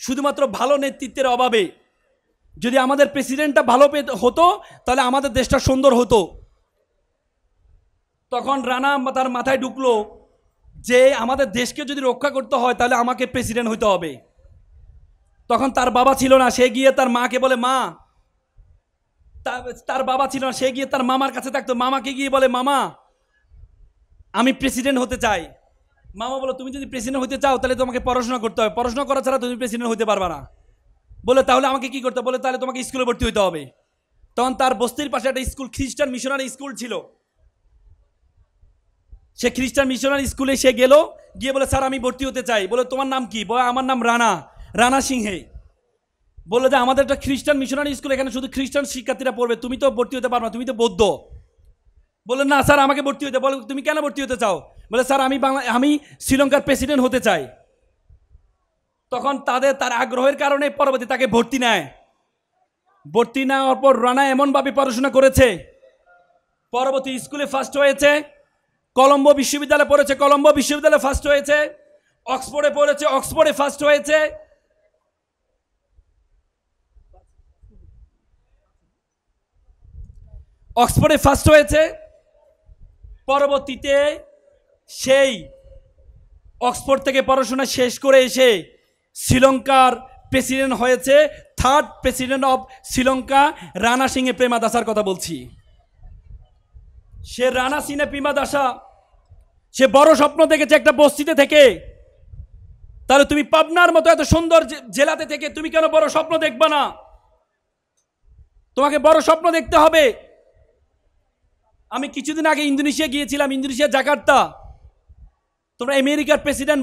শুধুমাত্র ভালো নেতৃত্বের অভাবে। যদি আমাদের প্রেসিডেন্টটা ভালো হতো তাহলে আমাদের দেশটা সুন্দর হতো। তখন রানা তার মাথায় ঢুকলো যে আমাদের দেশকে যদি রক্ষা করতে হয় তাহলে আমাকে প্রেসিডেন্ট হইতে হবে। তখন তার বাবা ছিল না, সে গিয়ে তার মাকে বলে, মা, তার বাবা ছিল না, সে গিয়ে তার মামার কাছে থাকতো, মামাকে গিয়ে বলে, মামা আমি প্রেসিডেন্ট হতে চাই। মামা বলো, তুমি যদি প্রেসিডেন্ট হতে চাও তাহলে তোমাকে পড়াশোনা করতে হবে, পড়াশোনা করা ছাড়া তুমি প্রেসিডেন্ট হতে পারবে না। বলে তাহলে আমাকে কি করতে? বলে তাহলে তোমাকে স্কুলে ভর্তি হতে হবে। তখন তার বস্তির পাশে একটা স্কুল, খ্রিস্টান মিশনারি স্কুল ছিল। সে খ্রিস্টান মিশনারি স্কুলে সে গেল, গিয়ে বলে, স্যার আমি ভর্তি হতে চাই। বলে তোমার নাম কি? বলে আমার নাম রানা, রানা সিংহে। বললো যে আমাদের একটা খ্রিস্টান মিশনারি স্কুল, এখানে শুধু খ্রিস্টান শিক্ষার্থীরা পড়বে, তুমি তো ভর্তি হতে পারবে না, তুমি তো বৌদ্ধ। বলে না স্যার আমাকে ভর্তি হতে। বলে তুমি কেন ভর্তি হতে চাও? বলে স্যার আমি শ্রীলঙ্কার প্রেসিডেন্ট হতে চাই। তখন তার আগ্রহের কারণে পরবর্তী তাকে ভর্তি নেয়। ভর্তি নেওয়ার পর রানা এমনভাবে পড়াশোনা করেছে, পরবর্তী স্কুলে ফার্স্ট হয়েছে, কলম্বো বিশ্ববিদ্যালয়ে পড়েছে, কলম্বো বিশ্ববিদ্যালয়ে ফার্স্ট হয়েছে, অক্সফোর্ডে পড়েছে, অক্সফোর্ডে ফার্স্ট হয়েছে। অক্সফোর্ডে ফার্স্ট হয়েছে। পরবর্তীতে সেই অক্সফোর্ড থেকে পড়াশোনা শেষ করে এসে শ্রীলঙ্কার প্রেসিডেন্ট হয়েছে, third president of Sri Lanka, Ranasinghe প্রেমাদাসার কথা বলছি। সে রানা সিংহে প্রেমাদাসা, সে বড় স্বপ্ন দেখেছে একটা বস্তিতে থেকে। তাহলে তুমি পাবনার মতো এত সুন্দর জেলাতে থেকে তুমি কেন বড় স্বপ্ন দেখবা না? তোমাকে বড় স্বপ্ন দেখতে হবে। আমি কিছুদিন আগে ইন্দোনেশিয়া গিয়েছিলাম, ইন্দোনেশিয়া জাকার্তা। তোমরা আমেরিকার প্রেসিডেন্ট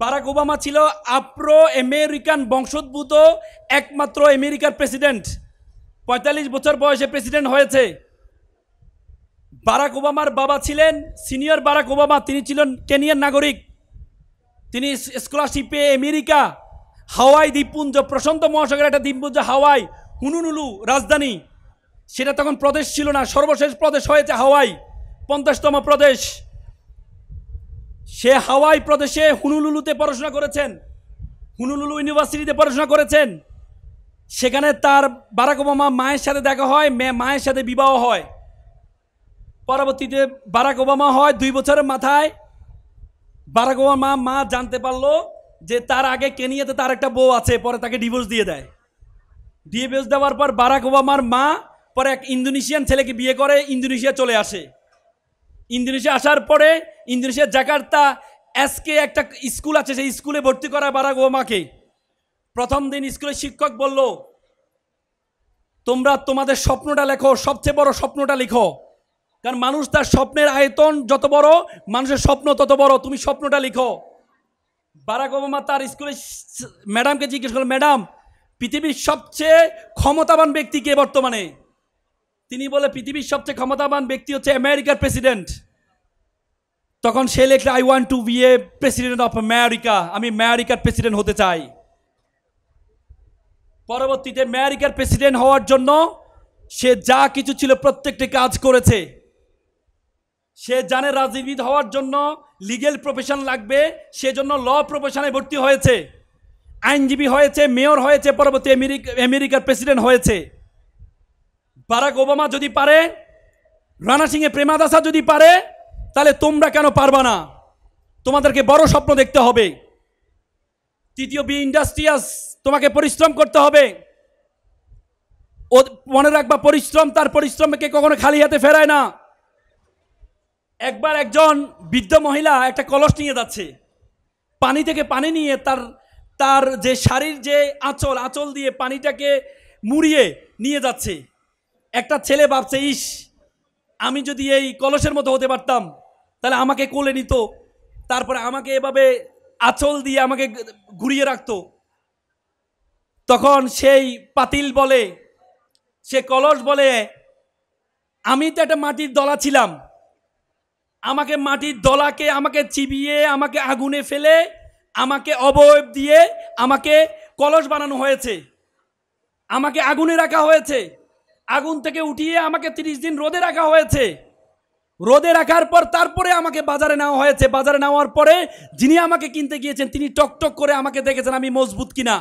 বারাক ওবামা ছিল আফ্রো আমেরিকান বংশোদ্ভূত একমাত্র আমেরিকার প্রেসিডেন্ট। 45 বছর বয়সে প্রেসিডেন্ট হয়েছে। বারাক ওবামার বাবা ছিলেন সিনিয়র বারাক ওবামা, তিনি ছিলেন কেনিয়ার নাগরিক। তিনি স্কলারশিপে আমেরিকা, হাওয়াই দ্বীপপুঞ্জ, প্রশান্ত মহাসাগরের একটা দ্বীপপুঞ্জ হাওয়াই, হুনুলুলু রাজধানী, সেটা তখন প্রদেশ ছিল না, সর্বশেষ প্রদেশ হয়েছে হাওয়াই, 50তম প্রদেশ। সে হাওয়াই প্রদেশে হুনুলুলুতে পড়াশোনা করেছেন, হুনুলুলু ইউনিভার্সিটিতে পড়াশোনা করেছেন। সেখানে তার বারাক ওবামা মায়ের সাথে দেখা হয়, মায়ের সাথে বিবাহ হয়। পরবর্তীতে বারাক ওবামা হয় 2 বছরের মাথায় বারাক ওবামা মা জানতে পারলো যে তার আগে কেনিয়াতে তার একটা বউ আছে, পরে তাকে ডিভোর্স দিয়ে দেয়। ডিভোর্স দেওয়ার পর বারাক ওবামার মা পরে এক ইন্দোনেশিয়ান ছেলেকে বিয়ে করে ইন্দোনেশিয়া চলে আসে। ইন্দোনেশিয়া আসার পরে ইন্দোনেশিয়ার জাকার্তা এসকে একটা স্কুল আছে, সেই স্কুলে ভর্তি করা বারাক ওবামাকে। প্রথম দিন স্কুলের শিক্ষক বলল, তোমরা তোমাদের স্বপ্নটা লেখো, সবচেয়ে বড় স্বপ্নটা লিখো। কারণ মানুষ তার স্বপ্নের আয়তন যত বড়, মানুষের স্বপ্ন তত বড়। তুমি স্বপ্নটা লিখো। বারাক ওবামা তার স্কুলে ম্যাডামকে জিজ্ঞেস করলেন, ম্যাডাম, পৃথিবীর সবচেয়ে ক্ষমতাবান ব্যক্তি কে বর্তমানে? তিনি বলে, পৃথিবীর সবচেয়ে ক্ষমতাবান ব্যক্তি হচ্ছে আমেরিকার প্রেসিডেন্ট। তখন সে লিখলে, I want to be a president of America, আমি আমেরিকার প্রেসিডেন্ট হতে চাই। পরবর্তীতে আমেরিকার প্রেসিডেন্ট হওয়ার জন্য সে যা কিছু ছিল প্রত্যেকটি কাজ করেছে। সে জানে রাজনীতিবিদ হওয়ার জন্য লিগেল প্রফেশন লাগবে, সেজন্য ল প্রফেশনে ভর্তি হয়েছে, আইনজীবী হয়েছে, মেয়র হয়েছে, পরবর্তী আমেরিকার প্রেসিডেন্ট হয়েছে। বারাক ওবামা যদি পারে, রানা সিংহে প্রেমাদাসা যদি পারে, তাহলে তোমরা কেন পারবা না? তোমাদেরকে বড় স্বপ্ন দেখতে হবে। তৃতীয়, বি ইন্ডাস্ট্রিয়াস, তোমাকে পরিশ্রম করতে হবে। ও মনে রাখবা, পরিশ্রম, তার পরিশ্রমকে কখনো খালি হাতে ফেরায় না। একবার একজন বৃদ্ধ মহিলা একটা কলস নিয়ে যাচ্ছে, পানি থেকে পানি নিয়ে তার যে শাড়ির যে আঁচল দিয়ে পানিটাকে মুড়িয়ে নিয়ে যাচ্ছে। একটা ছেলে ভাবছে, ইস, আমি যদি এই কলসের মতো হতে পারতাম, তাহলে আমাকে কোলে নিত, তারপরে আমাকে এভাবে আঁচল দিয়ে আমাকে ঘুরিয়ে রাখতো। তখন সেই পাতিল বলে, সে কলস বলে, আমি তো একটা মাটির দলা ছিলাম, আমাকে মাটির দলাকে আমাকে চিবিয়ে, আমাকে আগুনে ফেলে, আমাকে অবয়ব দিয়ে আমাকে কলস বানানো হয়েছে, আমাকে আগুনে রাখা হয়েছে, আগুন থেকে উঠিয়ে আমাকে 30 দিন রোদে রাখা হয়েছে, রোদে রাখার পর তারপরে আমাকে বাজারে নেওয়া হয়েছে। বাজারে নেওয়ার পরে যিনি আমাকে কিনতে গিয়েছেন তিনি টকটক করে আমাকে দেখেছেন আমি মজবুত কিনা।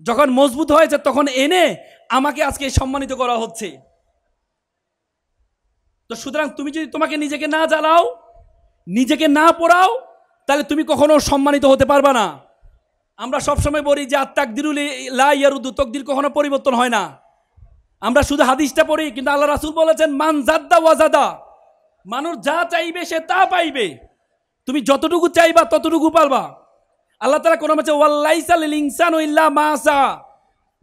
যখন মজবুত হয়েছে তখন এনে আমাকে আজকে সম্মানিত করা হচ্ছে। তো সুতরাং তুমি যদি তোমাকে নিজেকে না জ্বালাও, নিজেকে না পড়াও, তাহলে তুমি কখনো সম্মানিত হতে পারবা না। আমরা সবসময় বলি যে আত্তাকদিরুল লা ইয়ারুদু, তকদির কখনো পরিবর্তন হয় না। আমরা শুধু হাদিসটা পড়ি, কিন্তু আল্লাহ রাসূল বলেছেন, মান জাদ্দা ওয়াজাদা, মানুষ যা চাইবে সে তা পাইবে। তুমি যতটুকু চাইবা ততটুকু পারবা। আল্লাহ তাআলা কোন মাঝে ওয়াল্লাইসা লিল ইনসানু ইল্লা মা সা,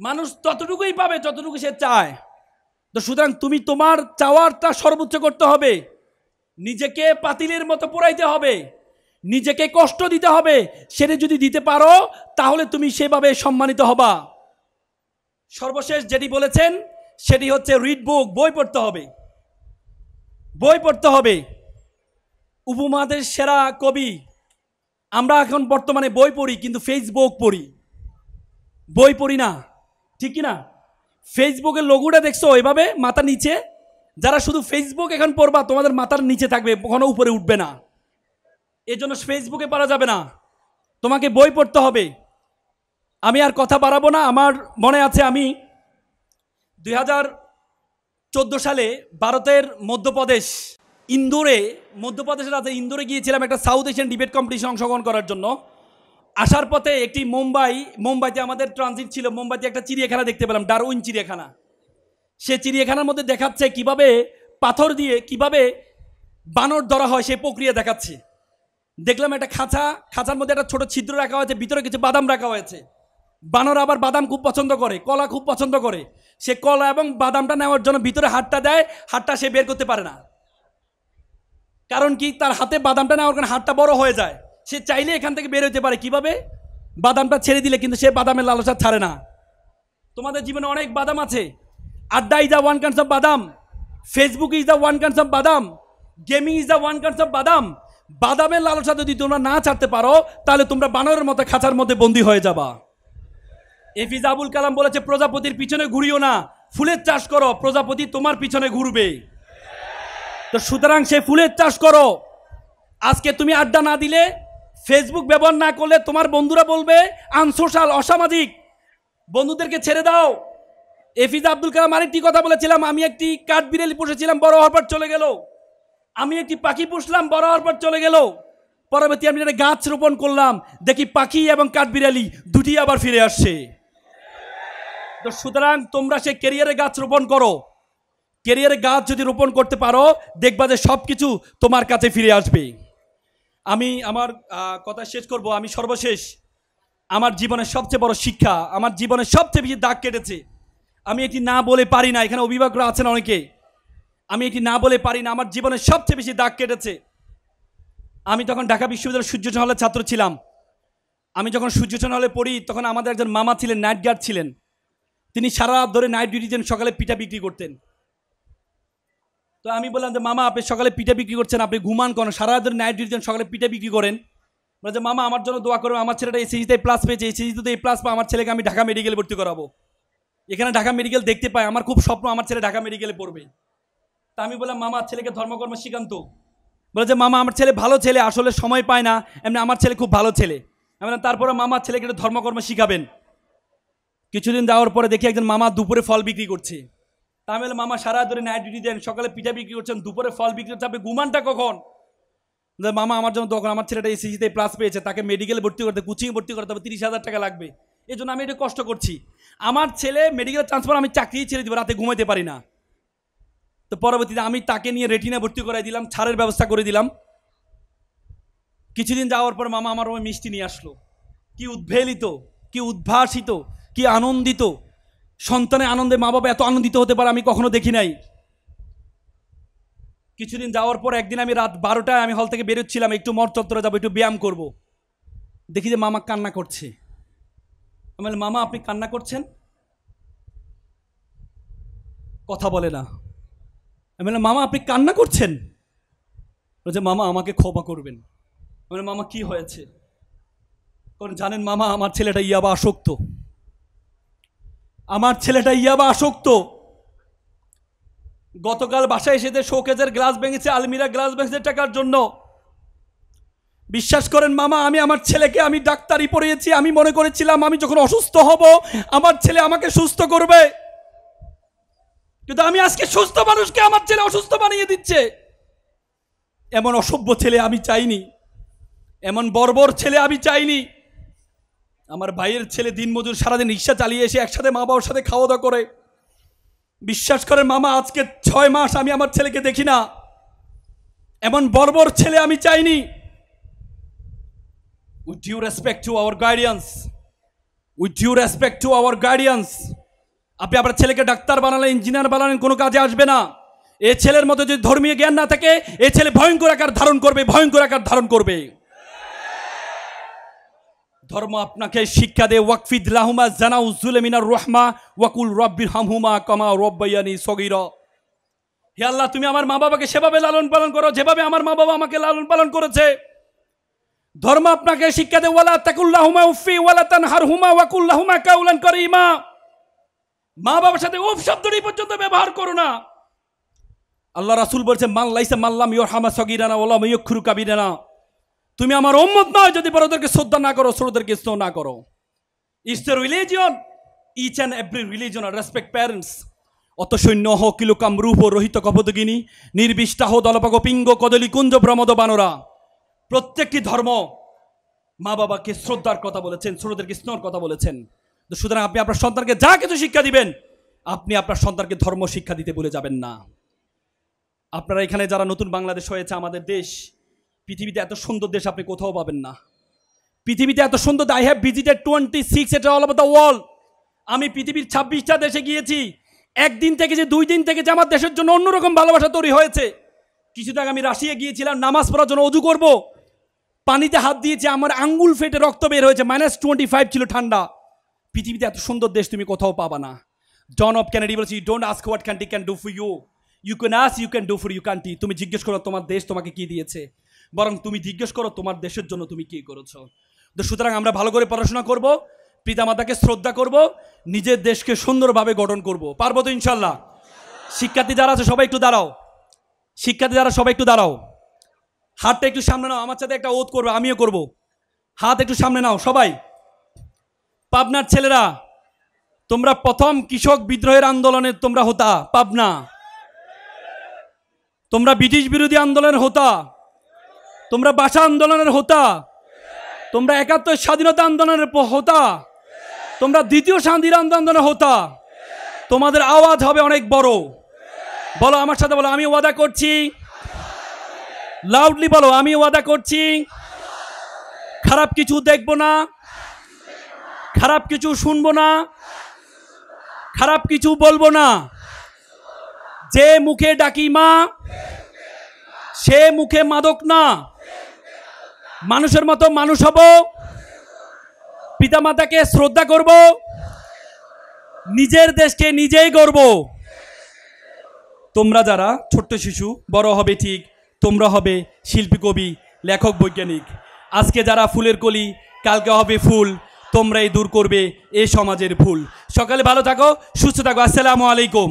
মানুষ ততটুকুই পাবে যতটুকু সে চায়। তো সুতরাং তুমি তোমার চাওয়ারটা সর্বোচ্চ করতে হবে, নিজেকে পাতিলের মতো পোড়াইতে হবে, নিজেকে কষ্ট দিতে হবে। সেটা যদি দিতে পারো তাহলে তুমি সেভাবে সম্মানিত হবা। সর্বশেষ যেটি বলেছেন সেটি হচ্ছে রিড বুক, বই পড়তে হবে, বই পড়তে হবে। উপমহাদেশের সেরা কবি, আমরা এখন বর্তমানে বই পড়ি কিন্তু ফেসবুক পড়ি, বই পড়ি না, ঠিক কি না? ফেসবুকের লোগোটা দেখছো এভাবে মাথার নিচে? যারা শুধু ফেসবুক এখন পড়বা তোমাদের মাথার নিচে থাকবে, কখনো উপরে উঠবে না। এজন্য ফেসবুকে পড়া যাবে না, তোমাকে বই পড়তে হবে। আমি আর কথা বাড়াবো না। আমার মনে আছে আমি 2014 সালে ভারতের মধ্যপ্রদেশ ইন্দোরে, মধ্যপ্রদেশের রাজধানী ইন্দোরে গিয়েছিলাম একটা সাউথ এশিয়ান ডিবেট কম্পিটিশন অংশগ্রহণ করার জন্য। আসার পথে একটি মুম্বাইতে আমাদের ট্রানজিট ছিল, মুম্বাইতে একটা চিড়িয়াখানা দেখতে পেলাম, ডারউইন চিড়িয়াখানা। সে চিড়িয়াখানার মধ্যে দেখাচ্ছে কিভাবে পাথর দিয়ে কিভাবে বানর ধরা হয়, সেই প্রক্রিয়া দেখাচ্ছে। দেখলাম একটা খাঁচার মধ্যে একটা ছোট ছিদ্র রাখা হয়েছে, ভিতরে কিছু বাদাম রাখা হয়েছে। বানর আবার বাদাম খুব পছন্দ করে, কলা খুব পছন্দ করে। সে কলা এবং বাদামটা নেওয়ার জন্য ভিতরে হাতটা দেয়, হাতটা সে বের করতে পারে না। কারণ কি? তার হাতে বাদামটা নেওয়ার কারণে হাতটা বড় হয়ে যায়। সে চাইলে এখান থেকে বের হতে পারে, কিভাবে? বাদামটা ছেড়ে দিলে, কিন্তু সে বাদামের লালসা ছাড়ে না। তোমাদের জীবনে অনেক বাদাম আছে। আড্ডা is the one kinds of বাদাম, Facebook is the one kinds of বাদাম, gaming is the one kinds of বাদাম। বাদামের লালসা যদি তোমরা না ছাড়তে পারো তাহলে তোমরা বানরের মতো খাঁচার মধ্যে বন্দী হয়ে যাবা। এপিজে আবুল কালাম বলেছে, প্রজাপতির পিছনে ঘুরিও না, ফুলের চাষ করো, প্রজাপতি তোমার পিছনে ঘুরবে। তো সুতরাং সে ফুলের চাষ করো। আজকে তুমি আড্ডা না দিলে, ফেসবুক ব্যবহার না করলে তোমার বন্ধুরা বলবে আনসোশ্যাল, অসামাজিক। বন্ধুদেরকে ছেড়ে দাও। এপিজে আব্দুল কালাম আরেকটি কথা বলেছিলাম, আমি একটি কাঠবিড়ালি পুষেছিলাম, বড় হওয়ার পর চলে গেল। আমি একটি পাখি পুষলাম, বড় হওয়ার পর চলে গেল। পরবর্তী আমি একটা গাছ রোপণ করলাম, দেখি পাখি এবং কাঠবিড়ালি দুটি আবার ফিরে আসছে। তো সুতরাং তোমরা সে ক্যারিয়ারে গাছ রোপণ করো। ক্যারিয়ারে গাছ যদি রোপণ করতে পারো, দেখবা যে সব কিছু তোমার কাছে ফিরে আসবে। আমি আমার কথা শেষ করব। আমি সর্বশেষ, আমার জীবনের সবচেয়ে বড় শিক্ষা, আমার জীবনের সবচেয়ে বেশি দাগ কেটেছে, আমি এটি না বলে পারি না। এখানে অভিভাবকরা আছেন অনেকে। আমি এটি না বলে পারি না, আমার জীবনে সবচেয়ে বেশি দাগ কেটেছে। আমি তখন ঢাকা বিশ্ববিদ্যালয়ের সূর্যচন হলের ছাত্র ছিলাম। আমি যখন সূর্যচন হলে পড়ি তখন আমাদের একজন মামা ছিলেন, নাইট গার্ড ছিলেন। তিনি সারা রাত ধরে নাইট ডিউটি দেন, সকালে পিঠা বিক্রি করতেন। তো আমি বললাম যে মামা আপনি সকালে পিঠা বিক্রি করছেন, আপনি ঘুমান কেন? সারা রাত ধরে নাইট ডিউটি দেন, সকালে পিঠা বিক্রি করেন। বলে যে মামা আমার জন্য দোয়া করবে, আমার ছেলেটা এসএসসিতে প্লাস পেয়েছে, এসএসসিতে এই প্লাস পায়, আমার ছেলেকে আমি ঢাকা মেডিকেলে ভর্তি করাবো। এখানে ঢাকা মেডিকেল দেখতে পাই, আমার খুব স্বপ্ন আমার ছেলে ঢাকা মেডিকেলে পড়বে। তা আমি বললাম মামা ছেলেকে ধর্মকর্ম শিখান্ত। বলে যে মামা আমার ছেলে ভালো ছেলে, আসলে সময় পায় না, এমনি আমার ছেলে খুব ভালো ছেলে। আমি বললাম তারপরে মামা ছেলেকে একটু ধর্মকর্ম শিখাবেন। কিছুদিন যাওয়ার পরে দেখি একজন মামা দুপুরে ফল বিক্রি করছে। তা আমি বললাম মামা সারা ধরে নাইট ডিউটি দেন, সকালে পিঠা বিক্রি করছেন, দুপুরে ফল বিক্রি করছে, আপনি ঘুমানটা কখন? মামা আমার জন্য তখন আমার ছেলেটা এসএসসিতে প্লাস পেয়েছে, তাকে মেডিকেলে ভর্তি করতে, কোচিংয়ে ভর্তি করতে হবে, 30,000 টাকা লাগবে। এই জন্য আমি একটু কষ্ট করছি। আমার ছেলে মেডিকেল ট্রান্সফার, আমি চাকরিই ছেড়ে দিব, রাতে ঘুমাইতে পারি না। তো পরবর্তীতে আমি তাকে নিয়ে রেটিনা ভর্তি করাই দিলাম, ছাড়ের ব্যবস্থা করে দিলাম। কিছুদিন যাওয়ার পর মামা আমার ওই মিষ্টি নিয়ে আসলো। কি উদ্ভেলিত, কি উদ্ভাসিত, কি আনন্দিত! সন্তানের আনন্দে মা বাবা এত আনন্দিত হতে পারে আমি কখনো দেখি নাই। কিছুদিন যাওয়ার পর একদিন আমি রাত 12টায় আমি হল থেকে বেরোচ্ছিলাম, একটু মঠ চত্বরে যাবো, একটু ব্যায়াম করব। দেখি যে মামা কান্না করছে। আমি বললাম মামা আপনি কান্না করছেন? কথা বলে না। আমি বললাম মামা আপনি কান্না করছেন? বলছে মামা আমাকে ক্ষমা করবেন। আমি বললাম মামা কি হয়েছে? কারণ জানেন মামা আমার ছেলেটা ইয়াবা আসক্ত। আমার ছেলেটা ইয়াবা আসক্ত। গতকাল বাসায় এসে শোকেজের গ্লাস ভেঙেছে, আলমিরা গ্লাস ভেঙেছে টাকার জন্য। বিশ্বাস করেন মামা, আমি আমার ছেলেকে আমি ডাক্তারি পড়িয়েছি, আমি মনে করেছিলাম আমি যখন অসুস্থ হব আমার ছেলে আমাকে সুস্থ করবে, কিন্তু আমি আজকে সুস্থ মানুষকে আমার ছেলে অসুস্থ বানিয়ে দিচ্ছে। এমন অসভ্য ছেলে আমি চাইনি, এমন বর্বর ছেলে আমি চাইনি। আমার ভাইয়ের ছেলে দিনমজুর, সারাদিন রিক্সা চালিয়ে এসে একসাথে মা বাবার সাথে খাওয়া দাওয়া করে। বিশ্বাস করেন মামা আজকে 6 মাস আমি আমার ছেলেকে দেখি না। এমন বর্বর ছেলে আমি চাইনি। With due respect to our guardians, with due respect to our guardians, আপনি আপনার ছেলেকে ডাক্তার বানালেন, ইঞ্জিনিয়ার বানালেন, কোনো কাজে আসবে না। এই ছেলের মধ্যে যদি ধর্মীয় জ্ঞান না থাকে, এই ছেলে ভয়ঙ্কর আকার ধারণ করবে, ভয়ঙ্কর আকার ধারণ করবে। ধর্ম আপনাকে শিক্ষা দেয় ওয়াকফিদ লাহুমা জানাউ যুলমিনার রহমা ওয়াকুল রব্বির হামহুমা কামা রব্বায়ানি সগীরা। হে আল্লাহ তুমি আমার মা বাবাকে সেভাবে লালন পালন করো যেভাবে আমার মা বাবা আমাকে লালন পালন করেছে। ধর্ম আপনাকে শিক্ষা দেয় ওয়ালা তাকুল্লাহুমা উফি ওয়ালা তানহারহুমা ওয়াকুল্লাহুমা কাউলান কারীমা। মা বাবার সাথে উফ শব্দটি পর্যন্ত ব্যবহার করো না। আল্লাহ রাসূল বলেছেন মান লাইসা মাল্লাম ইয়ারহামা সগীরানা ওয়ালা ইয়াকখুরু কাবীরানা। তুমি আমার উম্মত নয় যদি বড়দেরকে শ্রদ্ধা না করো, ছোটদেরকে স্নেহ না করো। It's the religion, each and every religion respect parents. অত সৈন্য হ কিলোকাম রূপ রহিত কপদগিনী নির্বিষ্টাহ দলপাক পিঙ্গ কদলি কুঞ্জ প্রমদ বানরা। প্রত্যেকটি ধর্ম মা বাবাকে শ্রদ্ধার কথা বলেছেন, ছোটদেরকে স্নেহর কথা বলেছেন। তো সুতরাং আপনি আপনার সন্তানকে যা কিছু শিক্ষা দিবেন, আপনি আপনার সন্তানকে ধর্ম শিক্ষা দিতে ভুলে যাবেন না। আপনারা এখানে যারা নতুন বাংলাদেশ হয়েছে, আমাদের দেশ পৃথিবীতে এত সুন্দর দেশ আপনি কোথাও পাবেন না। পৃথিবীতে এত সুন্দর, আই হ্যাভ ভিজিটেড 26 এটা অল ওভার দ্য ওয়ার্ল্ড। আমি পৃথিবীর 26টা দেশে গিয়েছি। একদিন থেকে যে 2 দিন থেকে যে আমার দেশের জন্য অন্যরকম ভালোবাসা তৈরি হয়েছে। কিছুদিন আগে আমি রাশিয়া গিয়েছিলাম নামাজ পড়ার জন্য, অজু করব, পানিতে হাত দিয়েছি, আমার আঙ্গুল ফেটে রক্ত বের হয়েছে, -25 ছিল ঠান্ডা। পৃথিবীতে এত সুন্দর দেশ তুমি কোথাও পাবা না। জন অফ কেনেডি বলছি, you don't ask what country can do for you, you can ask you can do for you country. তুমি জিজ্ঞেস করো তোমার দেশ তোমাকে কি দিয়েছে, বরং তুমি জিজ্ঞেস করো তোমার দেশের জন্য তুমি কি করেছো। তো সুতরাং আমরা ভালো করে পড়াশোনা করব, পিতামাতাকে শ্রদ্ধা করব, নিজের দেশকে সুন্দরভাবে গঠন করব। পারবো তো ইনশাল্লাহ? শিক্ষার্থী যারা আছে সবাই একটু দাঁড়াও, শিক্ষার্থী যারা সবাই একটু দাঁড়াও, হাতটা একটু সামনে নাও, আমার সাথে একটা ওত করবে, আমিও করব। হাত একটু সামনে নাও সবাই। পাবনার ছেলেরা, তোমরা প্রথম কৃষক বিদ্রোহের আন্দোলনে তোমরা হতা, পাবনা। তোমরা ব্রিটিশ বিরোধী আন্দোলনের হতা, তোমরা ভাষা আন্দোলনের হতা, তোমরা 71 স্বাধীনতা আন্দোলনের হতা, তোমরা দ্বিতীয় স্বাধীনতা আন্দোলনের হতা। তোমাদের আওয়াজ হবে অনেক বড়। বলো আমার সাথে, বলো আমি ওয়াদা করছি, লাউডলি বলো, আমি ওয়াদা করছি খারাপ কিছু দেখব না, খারাপ কিছু শুনবো না, খারাপ কিছু বলবো না। যে মুখে ডাকি মা সে মুখে মাদক না, মানুষের মতো মানুষ হব, পিতামাতাকে শ্রদ্ধা করব, নিজের দেশকে নিজেই গর্ব। তোমরা যারা ছোট্ট শিশু, বড় হবে ঠিক, তোমরা হবে শিল্পী, কবি, লেখক, বৈজ্ঞানিক। আজকে যারা ফুলের কলি, কালকে হবে ফুল। তোমরাই দূর করবে এই সমাজের ভুল। সকালে ভালো থাকো, সুস্থ থাকো। আসসালামু আলাইকুম।